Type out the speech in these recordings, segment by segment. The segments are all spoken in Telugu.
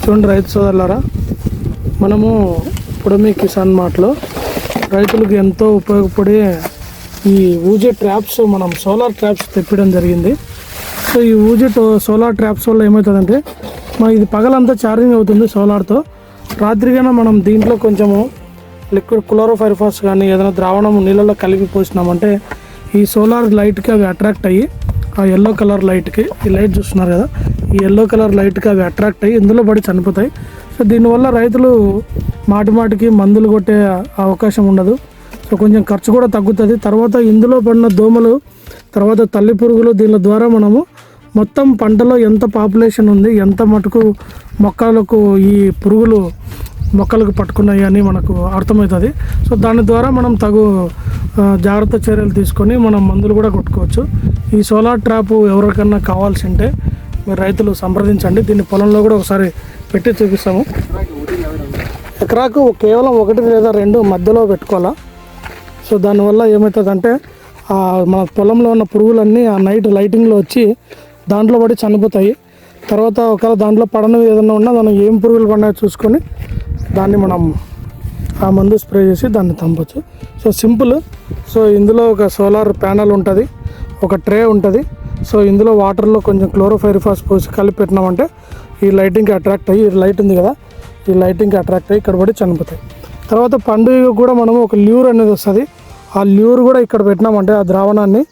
చూడండి రైతు సోదరులారా, మనము పుడమి కిసాన్ మార్ట్లో రైతులకు ఎంతో ఉపయోగపడే ఈ ఊజే ట్రాప్స్, మనం సోలార్ ట్రాప్స్ తెప్పడం జరిగింది. సో ఈ ఊజే సోలార్ ట్రాప్స్ వల్ల ఏమవుతుందంటే, ఇది పగలంతా ఛార్జింగ్ అవుతుంది సోలార్తో. రాత్రిగానే మనం దీంట్లో కొంచెము లిక్విడ్ క్లోరోఫైరిఫాస్ కానీ ఏదైనా ద్రావణం నీళ్ళలో కలిపి పోసినామంటే ఈ సోలార్ లైట్కి అవి అట్రాక్ట్ అయ్యి, ఆ ఎల్లో కలర్ లైట్కి, ఈ లైట్ చూస్తున్నారు కదా, ఈ ఎల్లో కలర్ లైట్కి అవి అట్రాక్ట్ అయ్యి ఇందులో పడి చనిపోతాయి. సో దీనివల్ల రైతులు మాటికి మందులు కొట్టే అవకాశం ఉండదు. సో కొంచెం ఖర్చు కూడా తగ్గుతుంది. తర్వాత ఇందులో పడిన దోమలు, తర్వాత తల్లి పురుగులు, దీని ద్వారా మనము మొత్తం పంటలో ఎంత పాపులేషన్ ఉంది, ఎంత మటుకు మొక్కలకు ఈ పురుగులు మొక్కలకు పట్టుకున్నాయి అని మనకు అర్థమవుతుంది. సో దాని ద్వారా మనం తగు జాగ్రత్త చర్యలు తీసుకొని మనం మందులు కూడా కొట్టుకోవచ్చు. ఈ సోలార్ ట్రాప్ ఎవరికన్నా కావాల్సి ఉంటే మీరు రైతులు సంప్రదించండి. దీన్ని పొలంలో కూడా ఒకసారి పెట్టి చూపిస్తాము. ఎకరాకు కేవలం 1 లేదా 2 మధ్యలో పెట్టుకోవాలా. సో దానివల్ల ఏమవుతుందంటే మన పొలంలో ఉన్న పురుగులన్నీ ఆ నైట్ లైటింగ్లో వచ్చి దాంట్లో పడి చనిపోతాయి. తర్వాత ఒకవేళ దాంట్లో పడనివి ఏదైనా ఉన్నా మనం ఏం పురుగులు పడినాయో చూసుకొని దాన్ని మనం ఆ మందు స్ప్రే చేసి దాన్ని చంపొచ్చు. So simple. సో ఇందులో ఒక సోలార్ ప్యానల్ ఉంటుంది, ఒక ట్రే ఉంటుంది. సో ఇందులో వాటర్లో కొంచెం క్లోరోఫైరిఫాస్ పోసి కలిపి పెట్టినామంటే ఈ లైటింగ్కి అట్రాక్ట్ అయ్యి, ఈ లైట్ ఉంది కదా, ఈ లైటింగ్కి అట్రాక్ట్ అయ్యి ఇక్కడ పడి చనిపోతాయి. తర్వాత పండుగ కూడా మనము ఒక ల్యూర్ అనేది వస్తుంది. ఆ ల్యూర్ కూడా ఇక్కడ పెట్టినామంటే ఆ ద్రావణాన్ని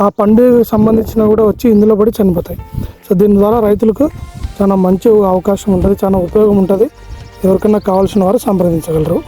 ఆ పండుగకు సంబంధించిన కూడా వచ్చి ఇందులో పడి చనిపోతాయి. సో దీని ద్వారా రైతులకు చాలా మంచి అవకాశం ఉంటుంది, చాలా ఉపయోగం ఉంటుంది. ఎవరికైనా కావాల్సిన వారు సంప్రదించగలరు.